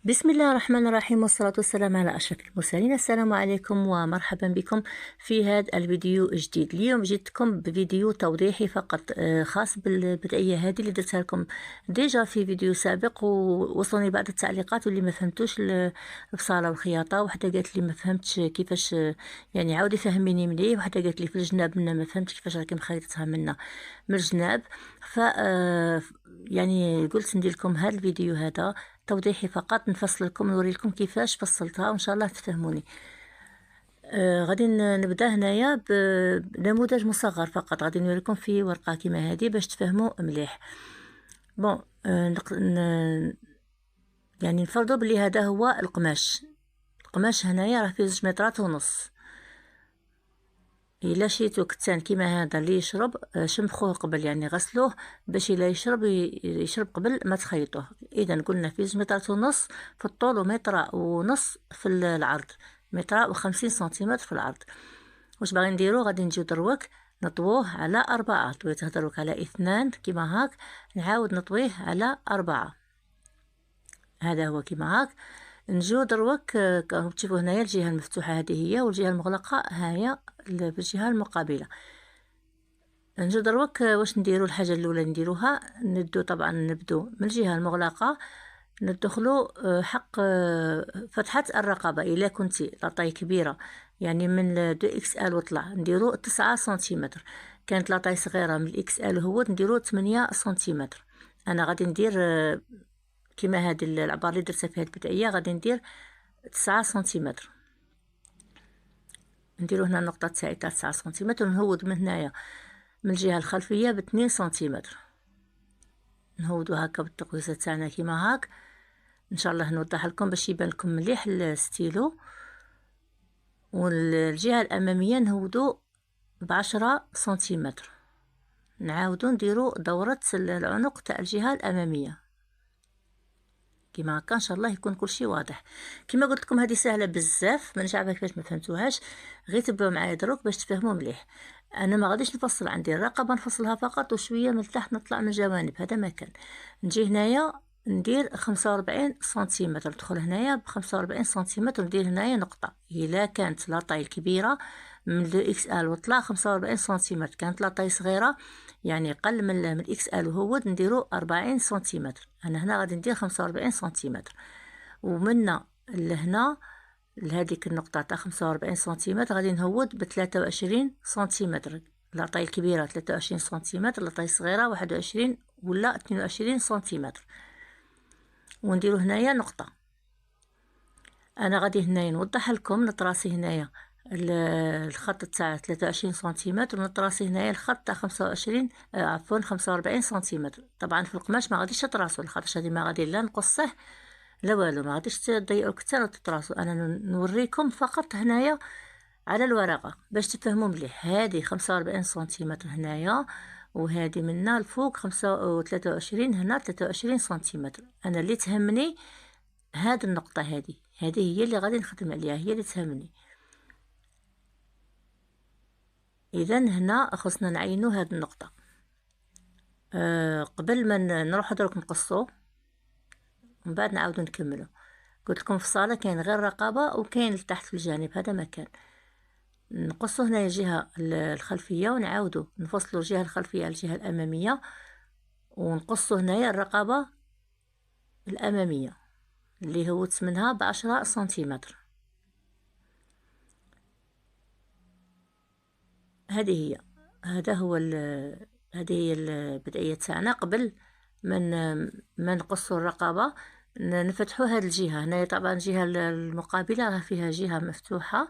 بسم الله الرحمن الرحيم، والصلاة والسلام على أشرف المرسلين. السلام عليكم ومرحبا بكم في هذا الفيديو الجديد. اليوم جيتكم بفيديو توضيحي فقط خاص بالبداية هذه اللي درتها لكم ديجا في فيديو سابق، ووصلوني بعض التعليقات واللي ما فهمتوش البصالة والخياطة. وحده قالت لي ما فهمتش كيفاش، يعني عاودي فهميني مليح. وحده قالت لي في الجناب منا ما فهمتش كيفاش راكي مخيطتها منا من الجناب. ف يعني قلت ندير لكم هذا الفيديو هذا توضيحي فقط، نفصل لكم نوري لكم كيفاش فصلتها وان شاء الله تفهموني. غادي نبدا هنايا بنموذج مصغر فقط، غادي نوريكم في ورقه كيما هذه باش تفهموا مليح. بون يعني نفرضوا بلي هذا هو القماش هنايا راه فيه 2 مترات ونص. الا شريتو كتان كيما هذا اللي يشرب، شمخوه قبل، يعني غسلوه باش الا يشرب قبل ما تخيطوه. اذا قلنا فيه 2 مترات ونص في الطول و1 متر ونص في العرض، 150 سنتيمتر في العرض. واش باغي نديرو؟ غادي نجيو دروك نطووه على 4. طويته دروك على 2 كيما هاك، نعاود نطويه على 4. هذا هو كيما هاك. نجيو دروك تشوفوا هنايا الجهه المفتوحه هذه هي، والجهه المغلقه هي بالجهه المقابله. نجيو دروك واش نديرو؟ الحاجه الاولى نديروها طبعا نبدو من الجهه المغلقه، ندخلو حق فتحه الرقبه. الا كنتي لاطاي كبيره، يعني من 2 اكس ال وطلع، نديرو 9 سنتيمتر. كانت لاطاي صغيره من الاكس ال هو نديرو 8 سنتيمتر. انا غادي ندير كيما هاد العبار اللي درتها في هاد البدايه، غادي ندير 9 سنتيمتر. نديرو هنا النقطه تاعي تاع 9 سنتيمتر، ونهود من هنايا من الجهه الخلفيه ب2 سنتيمتر. نهودو هكا بالتقويسه تاعنا كيما هاك. ان شاء الله نوضح لكم باش يبان لكم مليح الستيلو. والجهه الاماميه نهودو ب10 سنتيمتر. نعاودو نديرو دوره العنق تاع الجهه الاماميه كيما هكا. ان شاء الله يكون كلشي واضح. كيما قلت لكم هذه سهله بزاف، مانيش عارفه كيفاش ما فهمتوهاش، غير تبعوا معايا دروك باش تفهموا مليح. انا ما غاديش نفصل، عندي الرقبه نفصلها فقط، وشويه من التحت نطلع من الجوانب. هذا مكان نجي هنايا ندير 45 سنتيمتر، ندخل هنايا ب45 سنتيمتر، ندير هنايا نقطه. الا كانت لاطاي كبيره من 2 اكس ال وطلع 45 سنتيمتر، كانت لاطاي صغيره يعني قل من الاكس ال وهو نديرو 40 سنتيمتر. انا هنا غادي ندير 45 سنتيمتر، ومنا لهنا لهذيك النقطه تاع 45 سنتيمتر غادي نهود ب 23 سنتيمتر. لاطاي الكبيره 23 سنتيمتر، لاطاي الصغيره 21 ولا 22 سنتيمتر، ونديرو هنايا نقطه. انا غادي هنايا نوضح لكم، نطراسي هنايا الخط تاع 23 سنتيمتر، ونطراسي هنايا الخط تاع 25 عفوا 45 سنتيمتر. طبعا في القماش ما غاديش تطراسو، الخاطرش هذه ما غادي لا نقصه لا والو، ما غاديش تضيعوا كثر وتطراسو. انا نوريكم فقط هنايا على الورقه باش تفهموا مليح. هذه 45 سنتيمتر هنايا، وهذه منا الفوق 23 هنا 23 سنتيمتر. انا اللي تهمني هذه النقطه، هذه هي اللي غادي نخدم عليها، هي اللي تهمني. اذا هنا خصنا نعينو هذه النقطه. قبل ما نروح دروك نقصو، من بعد نعاودو نكملو. قلت لكم في الصاله كاين غير رقبه وكاين لتحت في الجانب، هذا مكان نقصو هنا الجهه الخلفيه، ونعاودو نفصلو الجهه الخلفيه على الجهه الاماميه، ونقصو هنايا الرقبه الاماميه اللي هو منها ب10 سنتيمتر. هذه هي هذه هي البداية تاعنا. قبل ما نقصوا الرقبة نفتحوا هذه الجهة هنا. طبعا الجهة المقابلة فيها جهة مفتوحة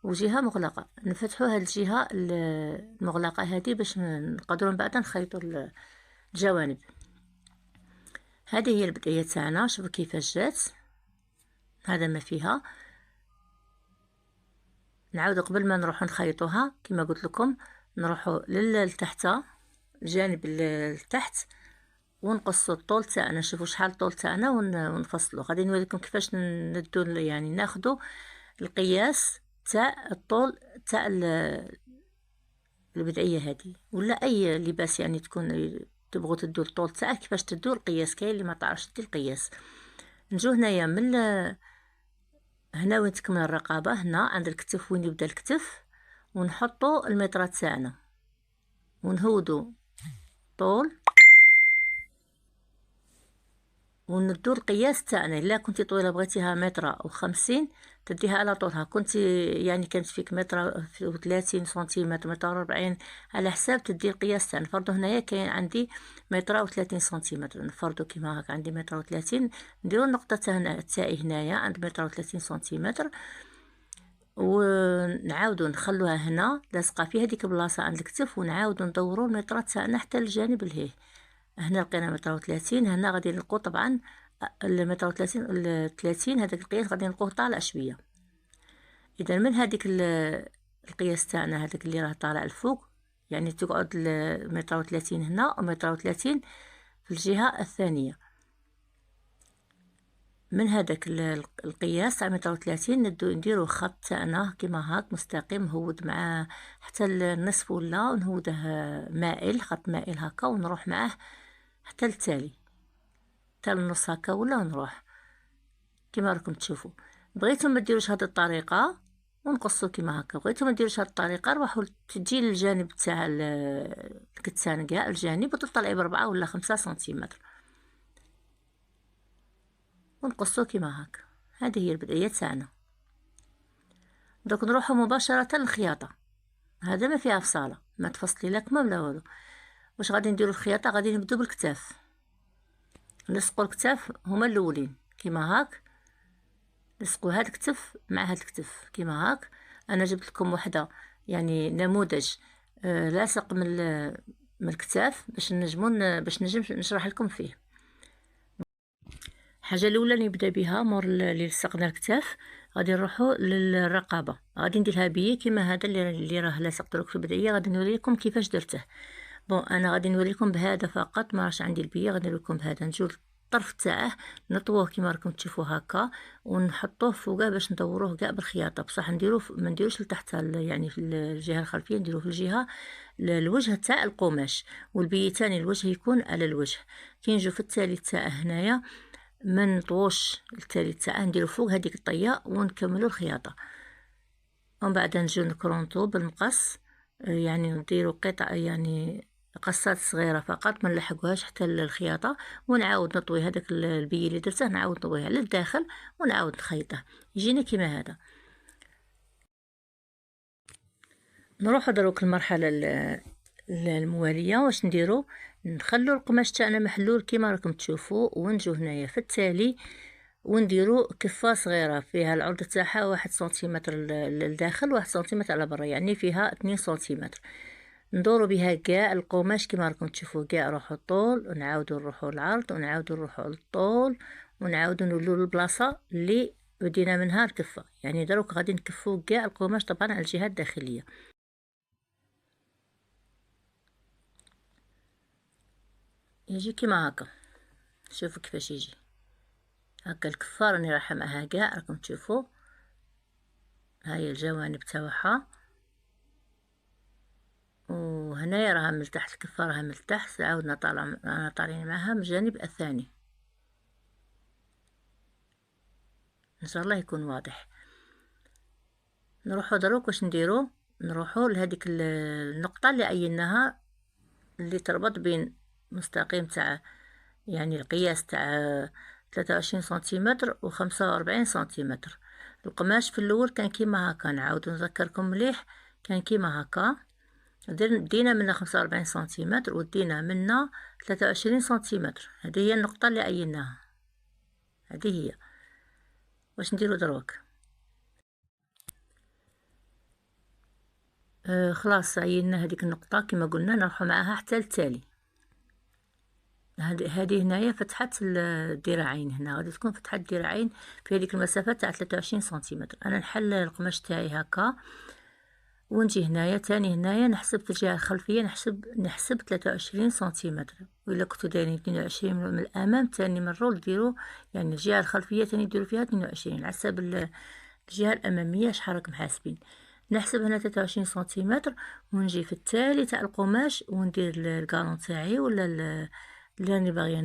وجهة مغلقة، نفتحوا هذه الجهة المغلقة هذه باش نقدروا من بعد نخيطوا الجوانب. هذه هي البداية تاعنا. شوفوا كيفاش جات، هذا ما فيها. نعاود قبل ما نروح نخيطوها كما قلت لكم، نروحوا لتحت الجانب لتحت، ونقصوا الطول تاعنا. نشوفوا شحال الطول تاعنا ونفصلوا. غادي نوريكم كيفاش ندو، يعني ناخذوا القياس تاع الطول تاع البدعيه هذه، ولا اي لباس يعني تكون تبغوا تدو الطول تاعه. كيفاش تدو القياس؟ كاين اللي ما تعرفش دير القياس. نجو هنايا من هنا وين تكمل الرقبة، هنا عند الكتف وين يبدا الكتف، ونحطو المترات تاعنا ونهودو طول وندو القياس تاعنا. الا كنتي طويله بغيتيها 1.50 تديها على طولها، كنتي يعني كانت فيك 1.30 سنتيمتر 1.40 على حساب تدي القياس تاعنا. نفرضو هنايا كاين عندي 1.30 سنتيمتر، نفرضو كيما هاك عندي 1.30، نديرو النقطه تاعي هنايا عند 1.30 سنتيمتر، ونعاودو نخلوها هنا لاصقه في هذيك البلاصه عند الكتف، ونعاودو ندورو المترات تاعنا حتى للجانب لهيه. هنا لقينا 1.30، هنا غادي نلقو طبعا 1.30 هذاك القياس غادي نلقوه طالع شويه. اذا من هذيك القياس تاعنا هذاك اللي راه طالع الفوق، يعني تقعد 1.30 هنا و 1.30 في الجهه الثانيه. من هذاك القياس تاع 130 نديرو خط تاعنا كيما هاك مستقيم مهود مع حتى النصف، ولا نهوده مائل، خط مائل هكا، ونروح معاه حتى التالي حتى النص هكا، ولا نروح كيما راكم تشوفوا. بغيتو ما ديروش هذه الطريقه ونقصوا كيما هكا، بغيتو ما ديروش هذه الطريقه روحوا تجي للجانب تاع الكتان كاع الجانب وتطلعي ب4 ولا 5 سنتيمتر ونقصو كيما هكا. هذه هي البداية تاعنا. دوك نروحو مباشرة للخياطة، هذا ما فيها فصالة، ما تفصلي لا كمام لا والو. واش غادي نديرو الخياطة؟ غادي نبدو بالكتاف، نلصقو الكتاف هما الاولين كيما هاك، لصقوا هاد الكتف مع هاد الكتف كيما هاك. انا جبت لكم وحده يعني نموذج لاصق من الكتاف باش باش نجم نشرح لكم فيه. الحاجه الاولى اللي نبدا بها مور اللي لصقنا الكتاف، غادي نروحوا للرقبه، غادي نديرها بيه كيما هذا اللي راه لاصق لكم في البدايه. غادي نوري لكم كيفاش درته. بون انا غادي نوري لكم بهذا فقط، ما راش عندي البيه، غادي نوري لكم بهذا. نجو الطرف تاعه نطووه كيما راكم تشوفوا هكا، ونحطوه فوقه باش ندوروه كاع بالخياطه، بصح ما نديروش لتحت يعني في الجهه الخلفيه، نديروه في الجهه الوجه تاع القماش، والبيه تاني الوجه يكون على الوجه. كي نجو في التالي تاعه هنايا ما نطوش التالي تاعه، نديرو فوق هذيك الطيه ونكملو الخياطه. ومن بعد نجو نكرونطو بالمقص، يعني نديرو قطع يعني قصات صغيره فقط، ما نلحقوهاش حتى الخياطه، ونعاود نطوي هذاك البي اللي درته، نعاود نطويه للداخل ونعاود نخيطه يجينا كيما هذا. نروحو دروك المرحله المواليه. واش نديرو؟ نخلو القماش تاعنا محلول كيما راكم تشوفوا، ونجو هنايا في التالي ونديرو كفه صغيره فيها العرض تاعها 1 سنتيمتر للداخل 1 سنتيمتر على برا، يعني فيها 2 سنتيمتر. ندورو بها كاع القماش كيما راكم تشوفوا كاع روحو الطول، ونعاودو نروحو العرض، ونعاودو نروحو للطول، ونعاودو نولو للبلاصه اللي بدينا منها الكفه. يعني دروك غادي نكفو كاع القماش طبعا على الجهه الداخليه. يجي كيما هكا، شوفوا كيفاش يجي هكا الكفه، راني رايحه معها كاع راكم تشوفوا. هاي الجوانب تاعها، وهنايا راها من تحت الكفه، راها من تحت، عاودنا طالعين معها من الجانب الثاني. ان شاء الله يكون واضح. نروحو دروك واش نديرو؟ نروحو لهذيك النقطه اللي عيناها اللي تربط بين مستقيم تاع يعني القياس تاع 23 سنتيمتر و 45 سنتيمتر. القماش في الاول كان كيما هكا، نعاود نذكركم مليح، كان كيما هكا، دينا منا 45 سنتيمتر ودينا منا 23 سنتيمتر. هذه هي النقطه اللي عيناها، هذه هي. واش نديرو دروك؟ خلاص عينا هذيك النقطه كما قلنا، نروحو معاها حتى التالي. هذه هنايا فتحه الذراعين، هنا غادي تكون فتحه الذراعين في هذيك المسافه تاع 23 سنتيمتر. انا نحل القماش تاعي هكا، ونجي هنايا تاني، هنايا نحسب في الجهه الخلفيه، نحسب 23 سنتيمتر، ولا كنتو دايرين 22 من الامام تاني مرة ديروا يعني الجهه الخلفيه تاني ديروا فيها 22 على حسب الجهه الاماميه شحال راكم حاسبين. نحسب هنا 23 سنتيمتر، ونجي في التالي تاع القماش وندير الكالون تاعي ولا اللي راني باغيه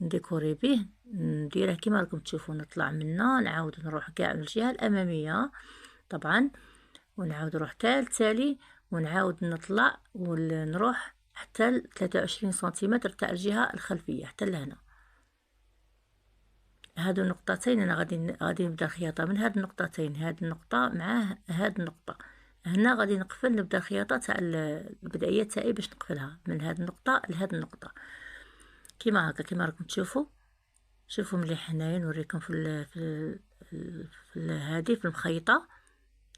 نديكوري به، نديره كيما راكم تشوفوا، نطلع منا نعاود نروح كاع للجهه الاماميه طبعا، ونعاود نروح تالي ونعاود نطلع ونروح حتى 23 سنتيمتر تاع الجهه الخلفيه حتى لهنا. هادو النقطتين انا غادي نبدا الخياطه من هاد النقطتين، هاد النقطه مع هاد النقطه هنا غادي نقفل، نبدا الخياطه تاع البدايه تاعي باش نقفلها من هاد النقطه لهاد النقطه كيما هكا كيما راكم تشوفوا. شوفوا مليح هنايا نوريكم في هذه في المخيطه.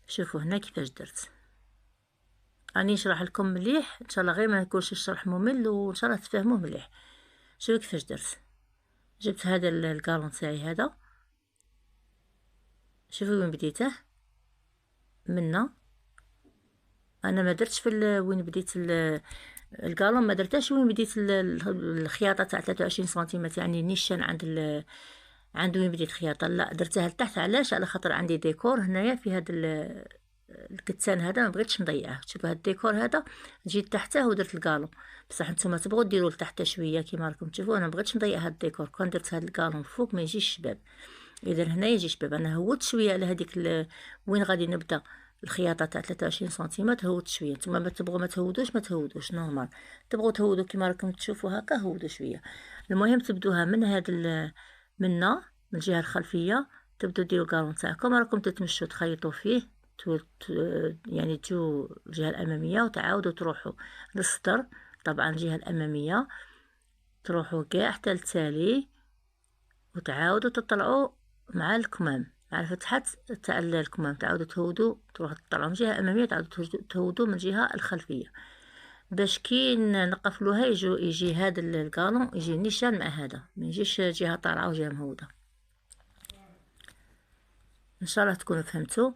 شوفوا هنا كيفاش درت، راني نشرح لكم مليح ان شاء الله، غير ما يكونش الشرح ممل وان شاء الله تفهموه مليح. شوفوا كيفاش درت، جبت هذا الكالون تاعي هذا، شوفوا وين بديته منا. انا ما درتش في وين بديت الكالون، ما درتهاش وين بديت الخياطه تاع 23 سنتيمتر، يعني نيشان عند وين بديت خياطه، لا درتها لتحت. علاش؟ على خاطر عندي ديكور هنايا في هذا الكتان هذا، ما بغيتش نضيعه. شوفوا هذا الديكور هذا جيت تحته ودرت الكالون، بصح نتوما تبغوا ديروا لتحت شويه كيما راكم تشوفوا. انا ما بغيتش نضيع هذا الديكور، كون درت هذا الكالون فوق ما يجيش شباب. اذا هنا يجي شباب، انا هودت شويه على هذيك وين غادي نبدا الخياطه تاع 23 سنتيمتر، هودت شويه. نتوما ما تبغوا ما تهودوش نورمال، تبغوا تهودوا كيما راكم تشوفوا هكا هودوا شويه. المهم تبدوها من هذا منا من الجهه الخلفيه، تبدو ديروا الكالون تاعكم، راكم تتمشوا تخيطوا فيه يعني تجو الجهه الاماميه وتعاودوا تروحوا للصدر. طبعا الجهه الاماميه تروحوا كاع حتى للتالي وتعاودوا تطلعوا مع الكمام، مع الفتحات تاع الكمام، تعاودوا تهودوا، تروحوا تطلعوا من جهه اماميه، تعاودوا تهودوا من الجهه الخلفيه، باش كي نقفلوها يجي هذا الكالون يجي نيشان مع هذا، ما يجيش جهه طالعه وجهه مهوده. ان شاء الله تكونوا فهمتوا.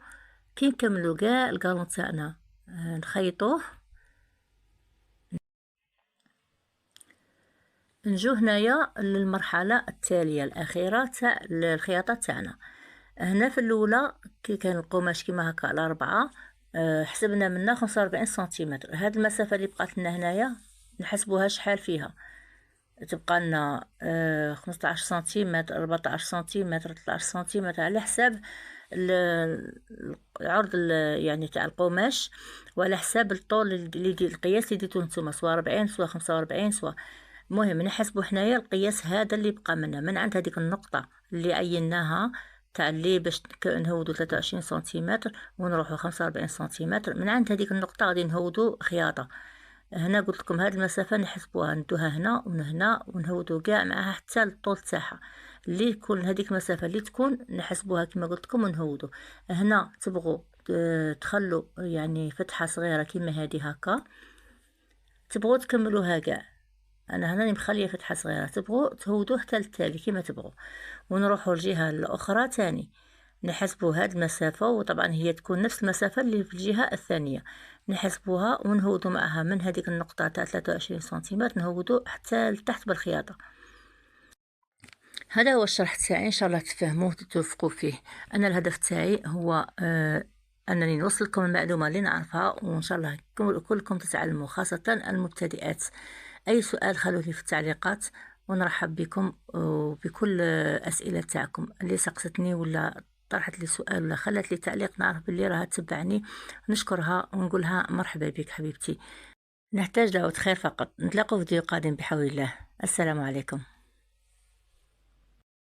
كي نكملوا كاع الكالون تاعنا نخيطوه، نجو هنايا للمرحله التاليه الاخيره تاع الخياطه تاعنا. هنا في الاولى كي كان القماش كيما هكا على 4 حسبنا منا 45 سنتيمتر. هاد المسافه اللي بقات لنا هنايا نحسبوها شحال فيها، تبقى لنا 15 سنتيمتر 14 سنتيمتر 13 سنتيمتر على حساب العرض يعني تاع القماش، وعلى حساب الطول اللي القياس اللي ديتو نتوما، سواء 40 سواء 45 سواء. المهم نحسبوا حنايا القياس هذا اللي بقى منا من عند هذيك النقطه اللي عيناها تاع اللي باش نهودو 23 سنتيمتر ونروحو 45 سنتيمتر. من عند هذيك النقطه غادي نهودو خياطه. هنا قلت لكم هذه المسافه نحسبوها، ندوها هنا وهنا ونهودو كاع معها حتى الطول تاعها اللي تكون هذيك المسافه اللي تكون نحسبوها كما قلت لكم ونهودو. هنا تبغوا تخلوا يعني فتحه صغيره كيما هذه هكا، تبغوا تكملوها كاع. انا هنا مخليه فتحه صغيره، تبغوا تهودوه حتى للتالي كيما تبغوا. ونروحوا الجهه الاخرى تاني نحسبوا هاد المسافه، وطبعا هي تكون نفس المسافه اللي في الجهه الثانيه، نحسبوها ونهودوا معها من هذيك النقطه تاع 23 سنتيمتر، نهودوا حتى لتحت بالخياطه. هذا هو الشرح تاعي، ان شاء الله تفهموه تتوفقوا فيه. انا الهدف تاعي هو انني نوصل لكم المعلومه اللي نعرفها، وان شاء الله كلكم تتعلموا، خاصه المبتدئات. اي سؤال خلوه لي في التعليقات، ونرحب بكم وبكل اسئله تاعكم. اللي سقستني ولا طرحت لي سؤال ولا خلت لي تعليق، نعرف باللي راها تتبعني، نشكرها ونقولها مرحبا بك حبيبتي. نحتاج دعوة خير فقط. نتلاقوا في فيديو قادم بحول الله. السلام عليكم.